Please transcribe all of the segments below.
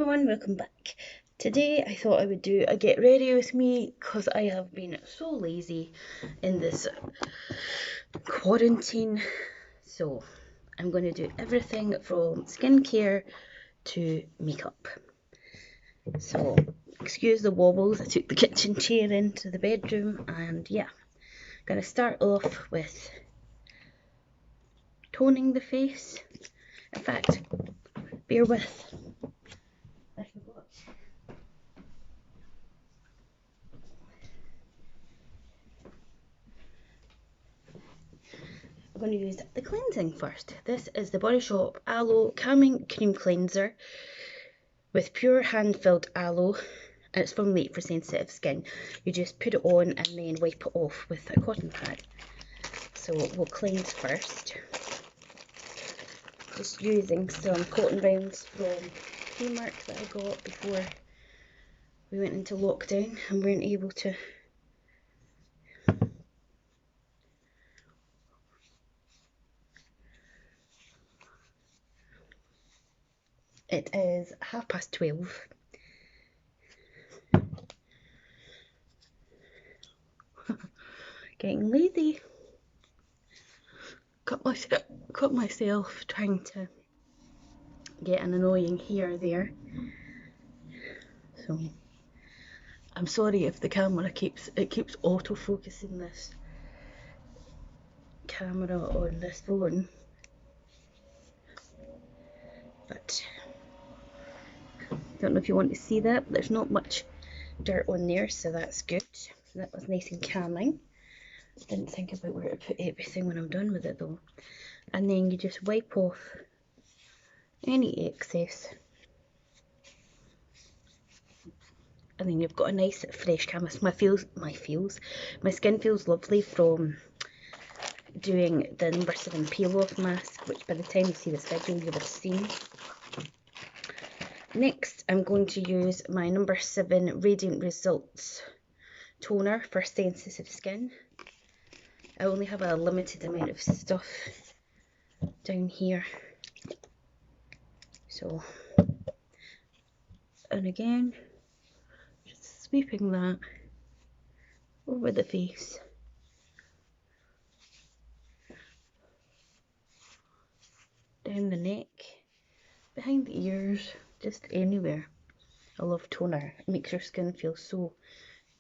everyone, welcome back. Today I thought I would do a get ready with me because I have been so lazy in this quarantine. So I'm going to do everything from skincare to makeup. So excuse the wobbles, I took the kitchen chair into the bedroom and yeah, I'm going to start off with toning the face. In fact, bear with. I forgot. I'm going to use the cleansing first. This is the Body Shop Aloe Calming Cream Cleanser with pure hand-filled aloe, and it's formulated for sensitive skin. You just put it on and then wipe it off with a cotton pad. So we'll cleanse first. Just using some cotton rounds from Primark that I got before we went into lockdown and weren't able to It is 12:30. Getting lazy. Cut myself trying to get an annoying hair there. So I'm sorry if the camera keeps auto-focusing this camera on this phone. But don't know if you want to see that, but there's not much dirt on there, so that's good. That was nice and calming. Didn't think about where to put everything when I'm done with it though. And then you just wipe off any excess. And then you've got a nice fresh canvas. My skin feels lovely from doing the number 7 peel off mask, which by the time you see this video you'll have seen. Next I'm going to use my number 7 Radiant Results toner for sensitive skin. I only have a limited amount of stuff down here, so, and again just sweeping that over the face. Down the neck, behind the ears, just anywhere. I love toner. It makes your skin feel so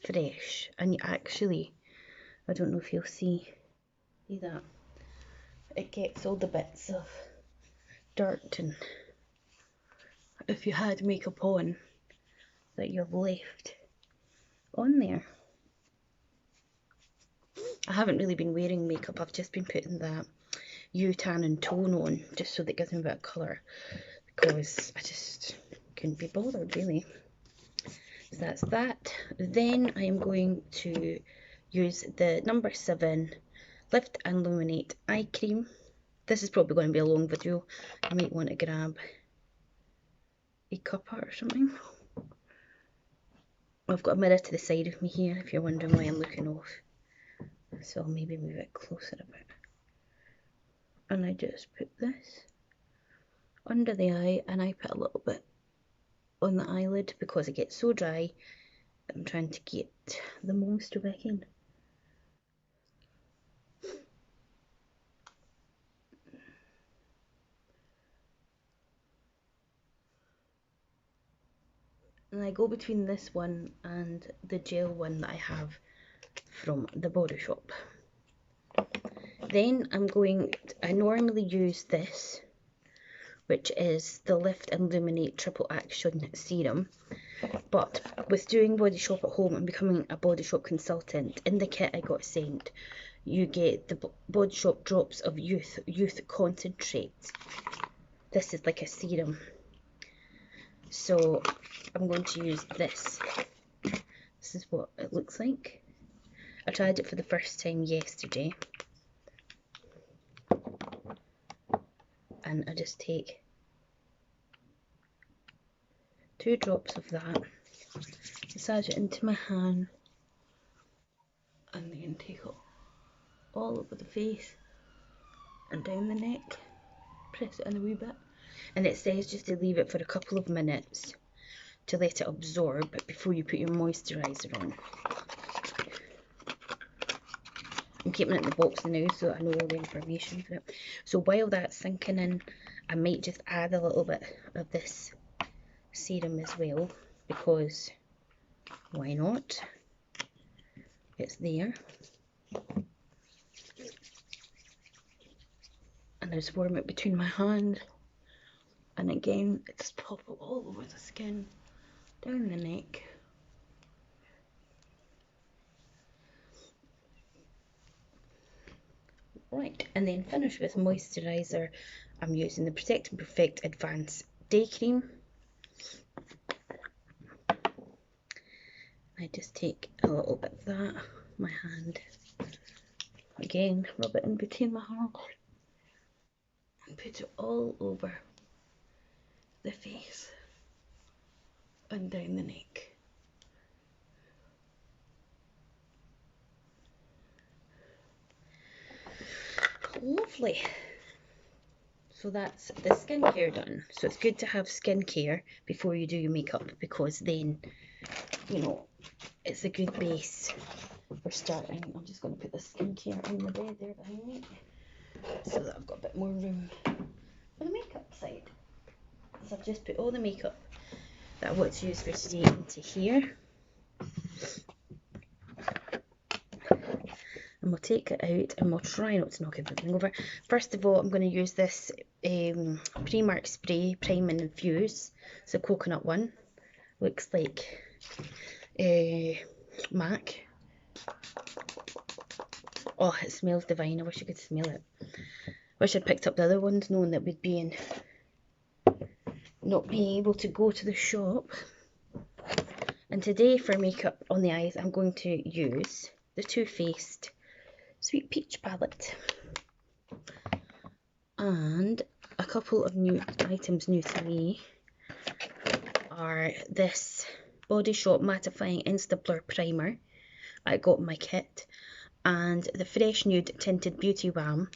fresh, and you actually, I don't know if you'll see that, it gets all the bits of dirt and if you had makeup on that you've left on there. I haven't really been wearing makeup, I've just been putting that U-tan and tone on just so that it gives me a bit of colour, because I just couldn't be bothered really. So that's that. Then I am going to use the number 7 Lift and Illuminate Eye Cream. This is probably going to be a long video. I might want to grab a cuppa or something. I've got a mirror to the side of me here if you're wondering why I'm looking off. So I'll maybe move it closer a bit. And I just put this under the eye, and I put a little bit on the eyelid because it gets so dry that I'm trying to get the most of it in. And I go between this one and the gel one that I have from the Body Shop. Then I normally use this, which is the Lift and Illuminate Triple Action Serum. But with doing Body Shop at home and becoming a Body Shop consultant, in the kit I got sent, you get the Body Shop drops of youth concentrate. This is like a serum. So I'm going to use this. This is what it looks like. I tried it for the first time yesterday. And I just take 2 drops of that, massage it into my hand, and then take it all over the face and down the neck. Press it in a wee bit. And it says just to leave it for a couple of minutes to let it absorb before you put your moisturiser on. I'm keeping it in the box now so that I know all the information for it. So while that's sinking in, I might just add a little bit of this serum as well, because why not? It's there. And I just warm it between my hands. And again, it's pop all over the skin, down the neck. Right, and then finish with moisturiser. I'm using the Protect and Perfect Advanced Day Cream. I just take a little bit of that, my hand, again, rub it in between my hands, and put it all over the face and down the neck. Lovely. So that's the skincare done. So it's good to have skincare before you do your makeup, because then, you know, it's a good base for starting. I'm just going to put the skincare on the bed there behind me so that I've got a bit more room for the makeup side. So I've just put all the makeup that I want to use for today into here. And we'll take it out and we'll try not to knock everything over. First of all, I'm going to use this Primark spray, Prime and Infuse. It's a coconut one. Looks like MAC. Oh, it smells divine. I wish I could smell it. Wish I'd picked up the other ones, knowing that we'd be in not being able to go to the shop. And today for makeup on the eyes, I'm going to use the Too Faced Sweet Peach palette. And a couple of new items new to me are this Body Shop Mattifying Insta Blur Primer I got in my kit, and the Fresh Nude Tinted Beauty Balm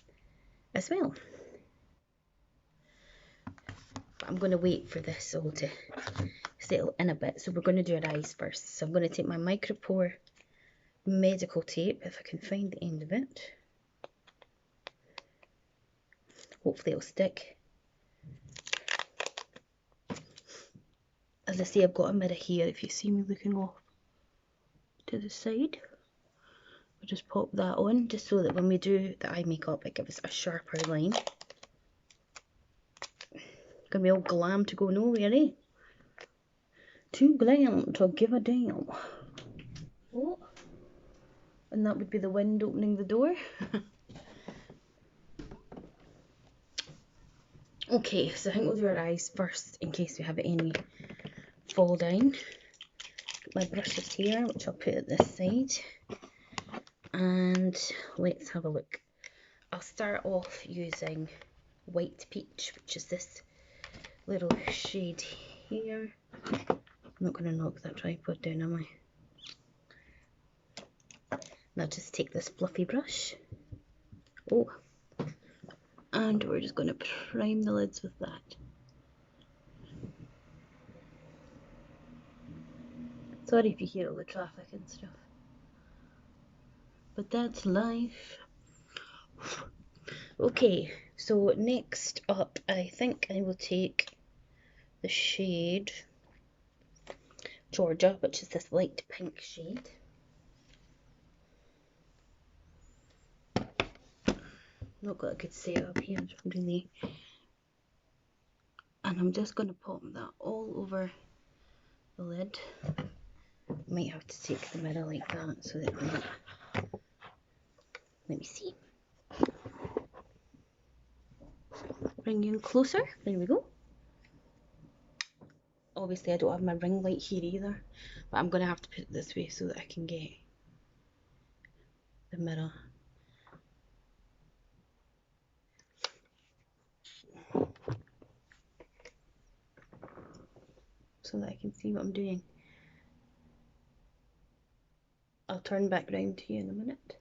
as well. But I'm going to wait for this all to settle in a bit, so we're going to do our eyes first. So I'm going to take my micropore medical tape, if I can find the end of it. Hopefully it'll stick. As I say, I've got a mirror here if you see me looking off to the side. I'll just pop that on, just so that when we do the eye makeup it gives a sharper line. Gonna be all glam to go nowhere, eh? Too glam to give a damn. Oh. And that would be the wind opening the door. Okay, so I think we'll do our eyes first in case we have any fall down. My brushes here, which I'll put at this side. And let's have a look. I'll start off using White Peach, which is this little shade here. I'm not going to knock that tripod down, am I? Now just take this fluffy brush. Oh. And we're just going to prime the lids with that. Sorry if you hear all the traffic and stuff. But that's life. Okay, so next up, I think I will take the shade Georgia, which is this light pink shade. Not got a good setup here, really. And I'm just going to pop that all over the lid. Might have to take the mirror like that so that I'm not... Let me see. Bring you in closer. There we go. Obviously I don't have my ring light here either, but I'm going to have to put it this way so that I can get the mirror. So that I can see what I'm doing. I'll turn back round to you in a minute.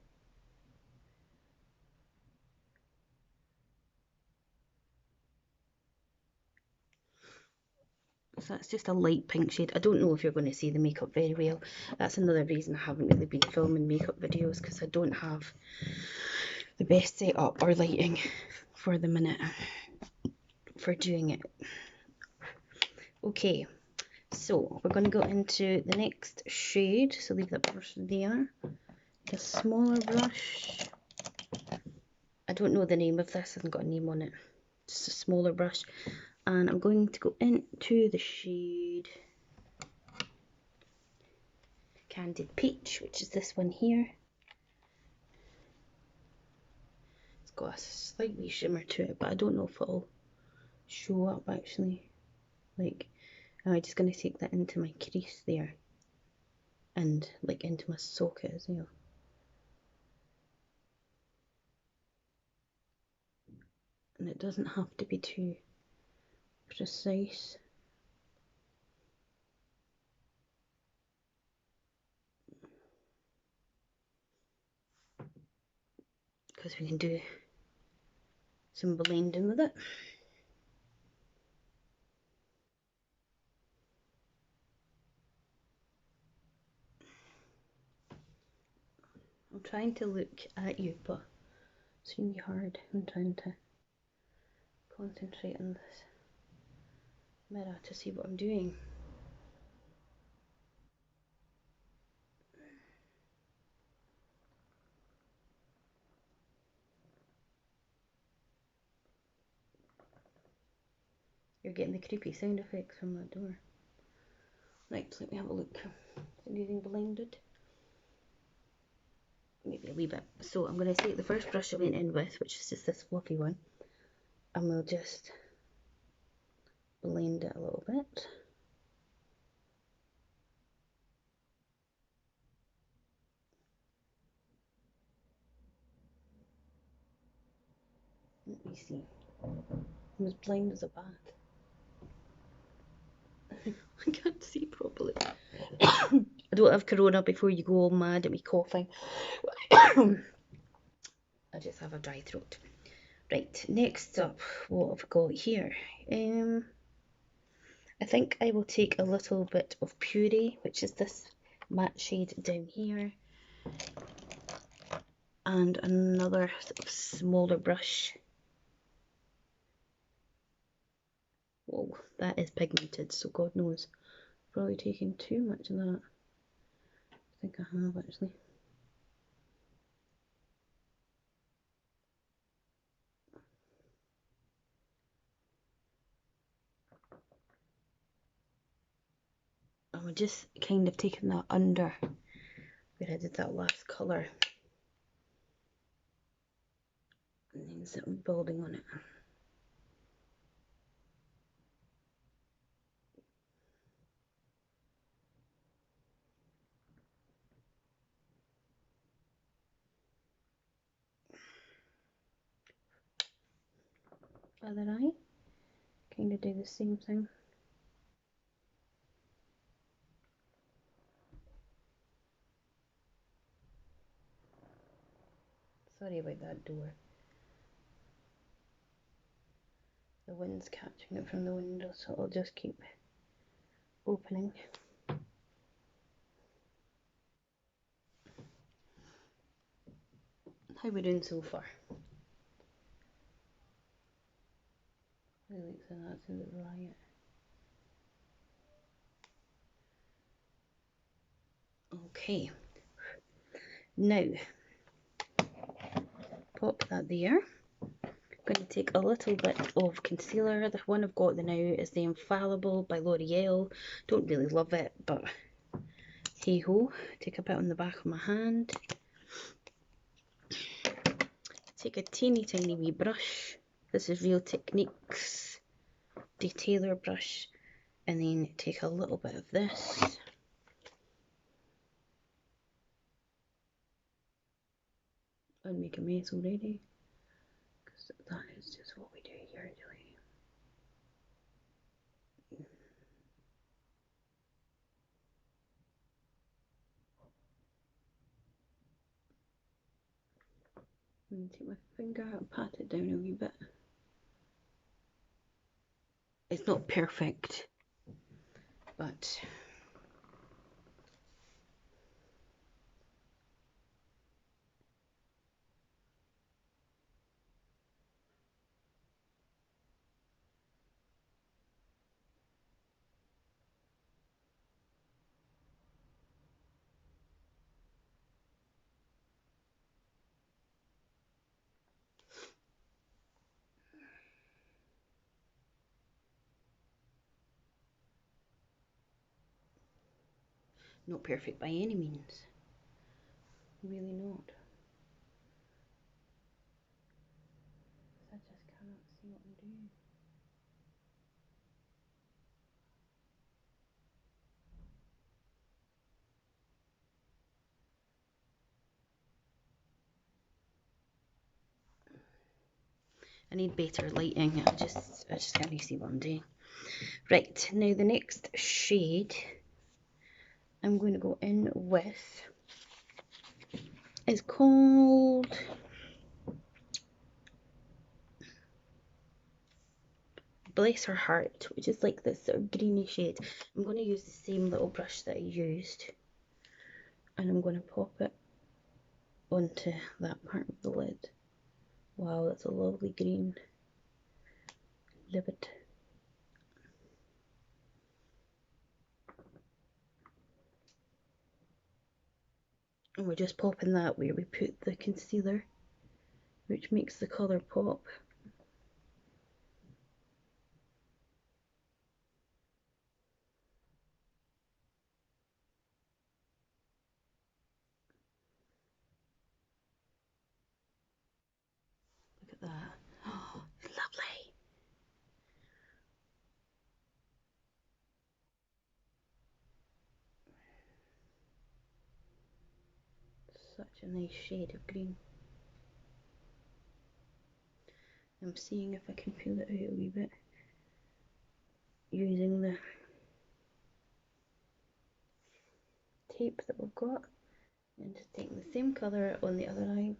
So that's just a light pink shade. I don't know if you're going to see the makeup very well. That's another reason I haven't really been filming makeup videos, because I don't have the best setup or lighting for the minute for doing it. Okay, so we're going to go into the next shade. So leave that brush there. A smaller brush. I don't know the name of this, it hasn't got a name on it. Just a smaller brush. And I'm going to go into the shade Candied Peach, which is this one here. It's got a slight wee shimmer to it, but I don't know if it'll show up actually. Like, I'm just going to take that into my crease there. And like into my socket as well. And it doesn't have to be too precise. Because we can do some blending with it. I'm trying to look at you, but it's really hard. I'm trying to concentrate on this mirror to see what I'm doing. You're getting the creepy sound effects from that door. Right, let me have a look. Anything blended? Maybe a wee bit. So I'm going to take the first brush I went in with, which is just this fluffy one, and we'll just blend it a little bit. Let me see. I'm as blind as a bat. I can't see properly. I don't have corona before you go all mad at me coughing. I just have a dry throat. Right, next up, what have I got here? I think I will take a little bit of Puree, which is this matte shade down here, and another sort of smaller brush. Whoa, that is pigmented, so God knows. Probably taking too much of that. I think I have actually. And we're just kind of taking that under where I did that last colour. And then sort of building on it. Other eye, kind of do the same thing. Sorry about that door. The wind's catching it from the window, so I'll just keep opening. How are we doing so far? Really, so that's a bit riot. Okay, now pop that there. I'm going to take a little bit of concealer. The one I've got now is the Infallible by L'Oreal. Don't really love it, but hey ho. Take a bit on the back of my hand. Take a teeny tiny wee brush. This is Real Techniques detailer brush, and then take a little bit of this. And make a mess already, because that is just what we do here, Julie. And take my finger and pat it down a wee bit. It's not perfect, but not perfect by any means. Really not. I just cannot see what I'm doing. I need better lighting. I just can't see what I'm doing. Right, now the next shade I'm going to go in with is called Bless Her Heart, which is like this sort of greeny shade. I'm going to use the same little brush that I used, and I'm going to pop it onto that part of the lid. Wow, that's a lovely green. Love it. And we're just popping that where we put the concealer, which makes the colour pop. Look at that. Oh, lovely. Such a nice shade of green. I'm seeing if I can peel it out a wee bit using the tape that we've got, and just taking the same colour on the other eye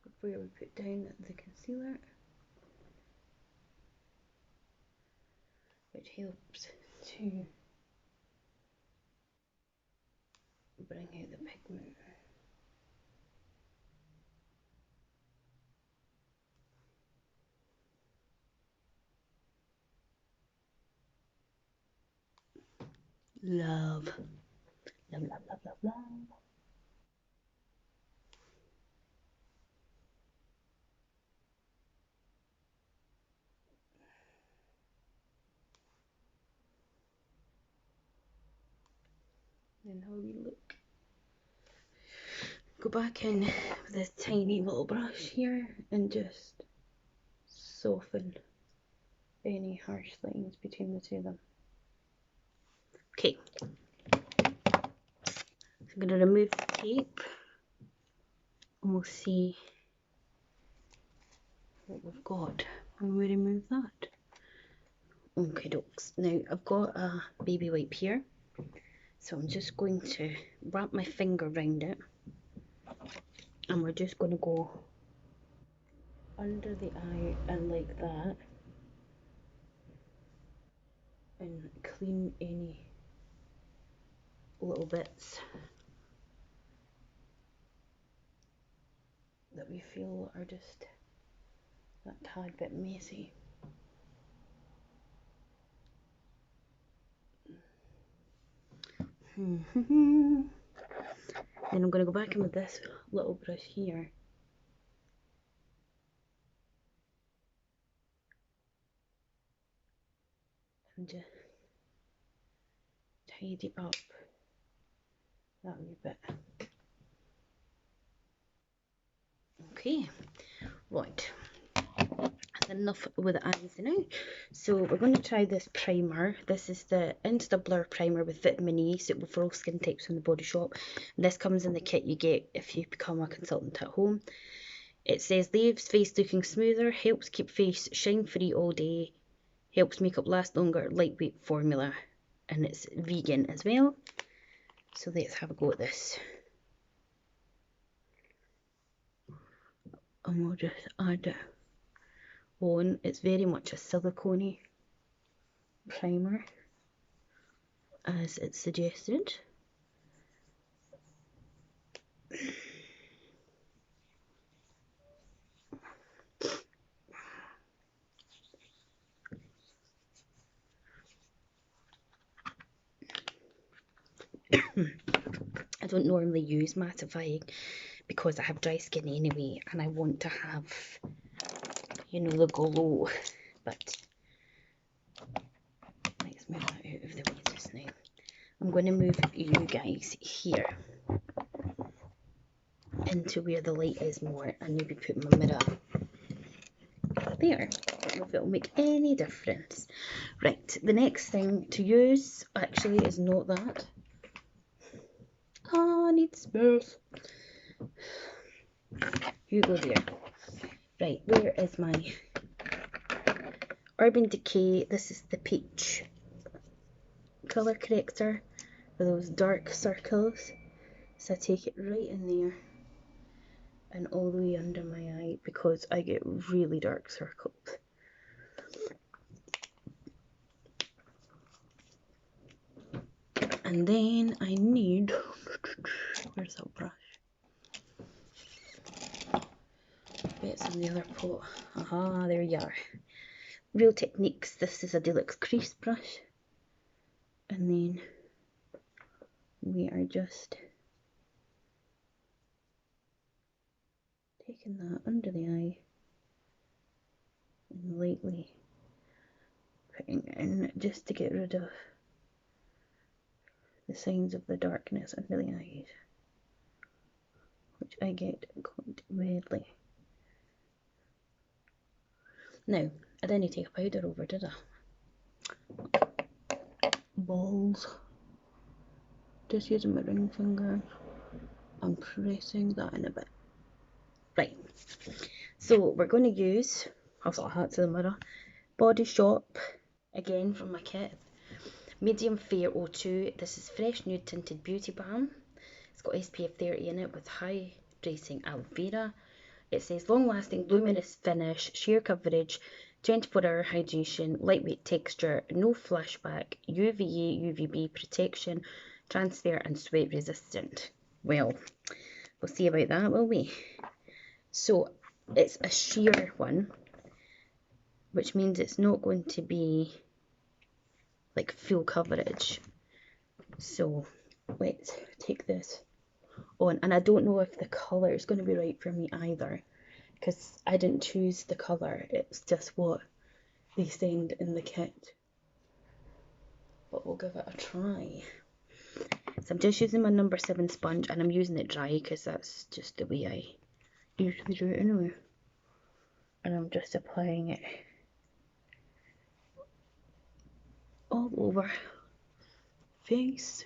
before we put down the concealer, which helps to bring out the pigment. Love. Love, love, love, love, love. Then how we look. Go back in with this tiny little brush here and just soften any harsh lines between the two of them. Okay, so I'm going to remove the tape and we'll see what we've got when we remove that. Okay, dokes. Now I've got a baby wipe here, so I'm just going to wrap my finger around it, and we're just going to go under the eye and like that, and clean any little bits that we feel are just that tad bit messy. Then I'm going to go back in with this little brush here and just tidy up that wee bit. Okay, right. Enough with the eyes now. So we're going to try this primer. This is the Insta Blur primer with vitamin E, suitable for all skin types from the Body Shop. And this comes in the kit you get if you become a consultant at home. It says leaves face looking smoother, helps keep face shine free all day, helps makeup last longer, lightweight formula, and it's vegan as well. So let's have a go at this. And we'll just add it on. It's very much a silicone primer as it's suggested. I don't normally use mattifying because I have dry skin anyway, and I want to have, you know, the glow. But let's move that out of the way just now. I'm going to move you guys here into where the light is more, and maybe put my mirror there. I don't know if it'll make any difference. Right, the next thing to use actually is not that. I need spurs. You go there. Right, where is my Urban Decay? This is the peach colour corrector for those dark circles. So I take it right in there and all the way under my eye because I get really dark circles. And then I need, where's that brush? It's in the other pot. Aha, there you are. Real Techniques, this is a deluxe crease brush. And then we are just taking that under the eye and lightly putting it in just to get rid of the signs of the darkness under the eyes, which I get quite badly. Now, I didn't take a powder over, did I? Balls. Just using my ring finger and pressing that in a bit. Right, so we're going to use, I'll sort of hat to the mirror, Body Shop, again from my kit. Medium Fair 02, this is Fresh Nude Tinted Beauty Balm. It's got SPF 30 in it with hydrating aloe vera. It says long lasting luminous finish, sheer coverage, 24-hour hydration, lightweight texture, no flashback, UVA, UVB protection, transfer and sweat resistant. Well, we'll see about that, will we? So it's a sheer one, which means it's not going to be like full coverage. So let's take this on, and I don't know if the colour is going to be right for me either, because I didn't choose the colour, it's just what they send in the kit, but we'll give it a try. So I'm just using my number 7 sponge, and I'm using it dry because that's just the way I usually do it anyway, and I'm just applying it all over face,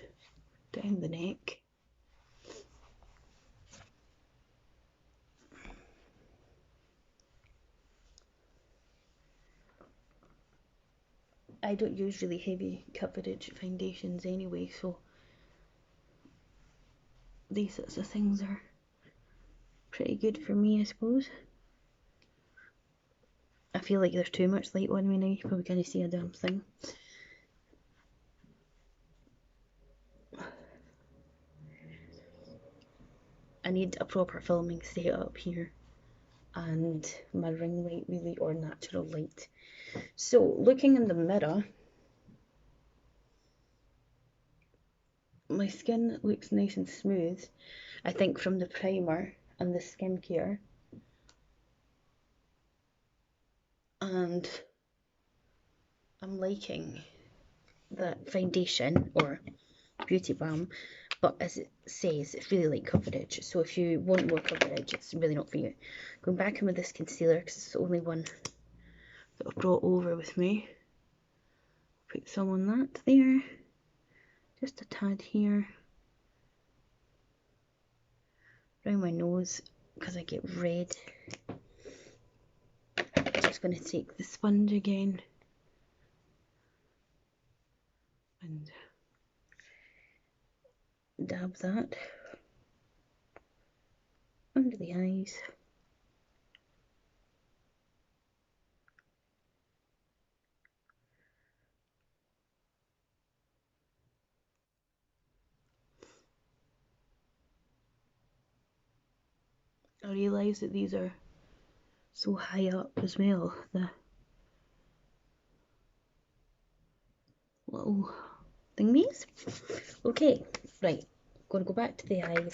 down the neck. I don't use really heavy coverage foundations anyway, so these sorts of things are pretty good for me, I suppose. I feel like there's too much light on me now, you probably can't see a damn thing. I need a proper filming setup here and my ring light really, or natural light. So looking in the mirror, my skin looks nice and smooth, I think, from the primer and the skincare. And I'm liking the foundation or beauty balm, but as it says, it's really light coverage, so if you want more coverage, it's really not for you. Going back in with this concealer, because it's the only one that I've brought over with me. Put some on that there, just a tad here, around my nose, because I get red. I'm just going to take the sponge again and dab that under the eyes. I realise that these are so high up as well, the little thingies. Okay, right, I'm going to go back to the eyes,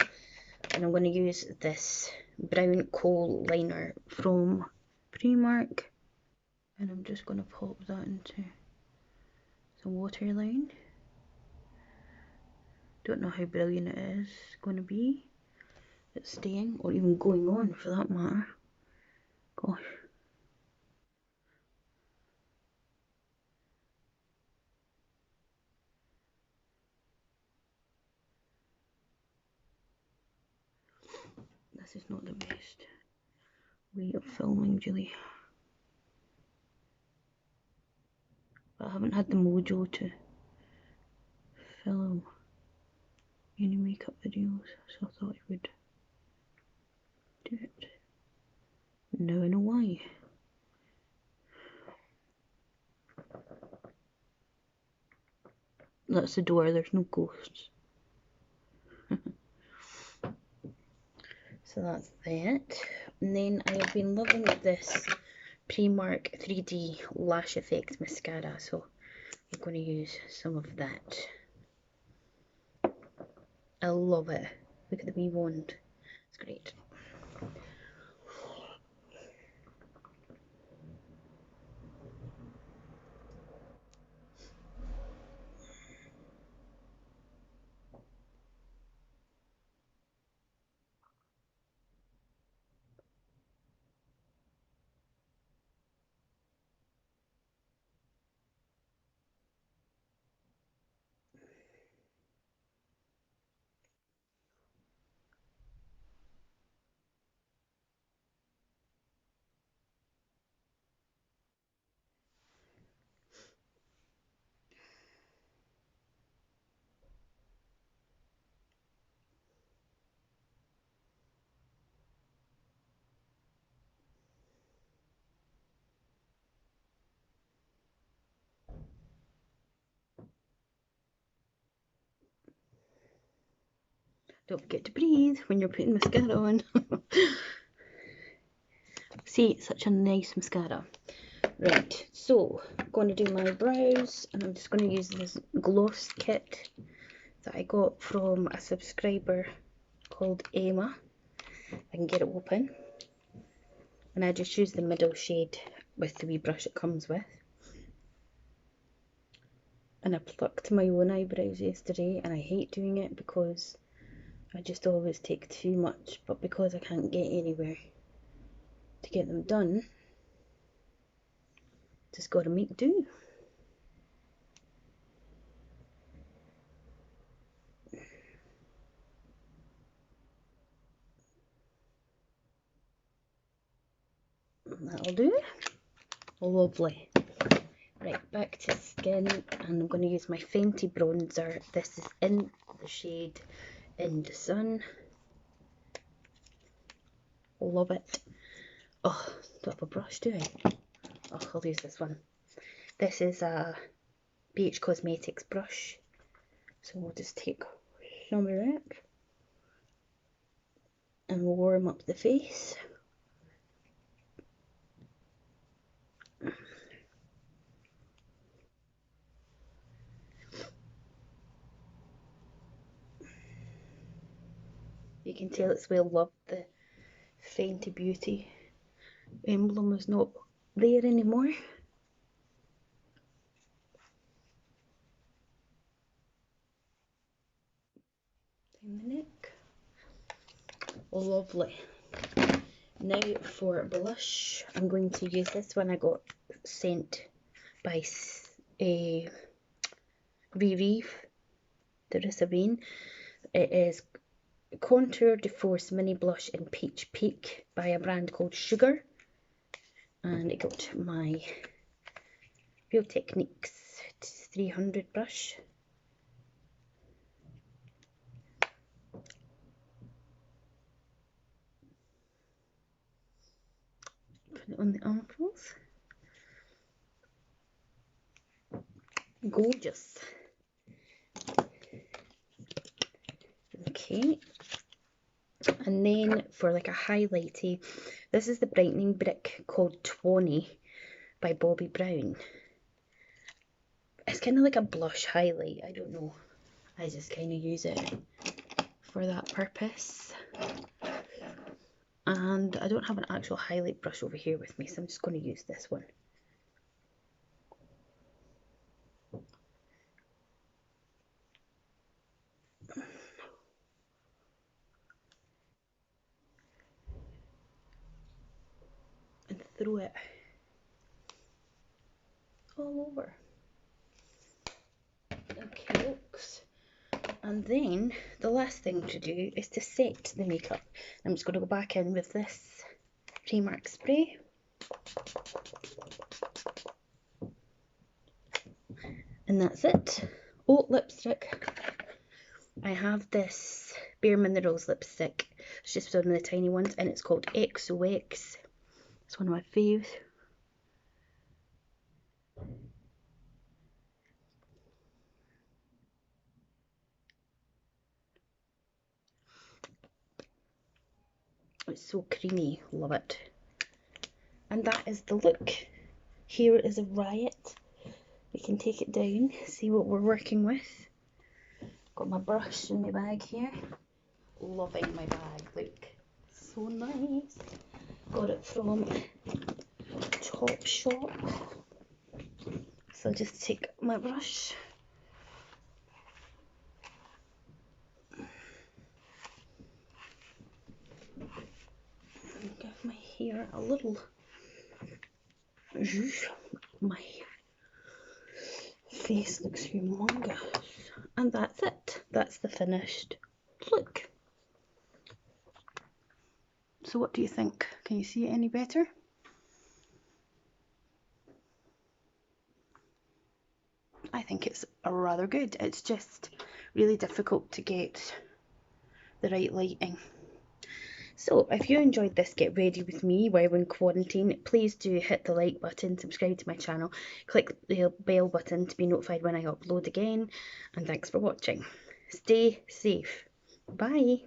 and I'm going to use this brown coal liner from Primark, and I'm just going to pop that into some waterline. Don't know how brilliant it is going to be at staying, or even going on for that matter. Gosh. This is not the best way of filming, Julie. But I haven't had the mojo to film any makeup videos, so I thought I would do it. Now I know why. That's the door, there's no ghosts. So that's that. And then I have been loving this Primark 3D Lash Effect Mascara, so I'm going to use some of that. I love it. Look at the wee wand. It's great. Don't forget to breathe when you're putting mascara on. See, it's such a nice mascara. Right, so I'm going to do my brows, and I'm just going to use this gloss kit that I got from a subscriber called Emma. I can get it open. And I just use the middle shade with the wee brush it comes with. And I plucked my own eyebrows yesterday, and I hate doing it because I just always take too much, but because I can't get anywhere to get them done, just gotta make do. That'll do. Lovely. Right, back to skin, and I'm going to use my Fenty bronzer. This is in the shade In the Sun. Love it. Oh, do I have a brush, do I? Oh, I'll use this one. This is a BH Cosmetics brush. So we'll just take some of that and we'll warm up the face. You can tell it's well loved. The Fenty Beauty emblem is not there anymore. In the neck. Lovely. Now for blush, I'm going to use this one I got sent by Riri Dorissa. It is Contour de Force Mini Blush in Peach Peak by a brand called Sugar. And it got my Real Techniques 300 brush. Put it on the armholes. Gorgeous. Okay. And then for like a highlighty, this is the brightening brick called 20 by Bobbi Brown. It's kind of like a blush highlight, I don't know. I just kind of use it for that purpose. And I don't have an actual highlight brush over here with me, so I'm just going to use this one. And throw it all over. Okay, folks. And then the last thing to do is to set the makeup. I'm just going to go back in with this Primark spray. And that's it. Oh, lipstick. I have this Bare Minerals lipstick. It's just one of the tiny ones, and it's called XOX. It's one of my faves. It's so creamy, love it. And that is the look. Here is a riot. We can take it down, see what we're working with. Got my brush in my bag here. Loving my bag, look. So nice. Got it from Topshop. So I'll just take my brush. And give my hair a little zhuzh. My face looks humongous. And that's it. That's the finished look. So what do you think? Can you see it any better? I think it's rather good. It's just really difficult to get the right lighting. So if you enjoyed this Get Ready With Me while we're in quarantine, please do hit the like button, subscribe to my channel, click the bell button to be notified when I upload again, and thanks for watching. Stay safe. Bye.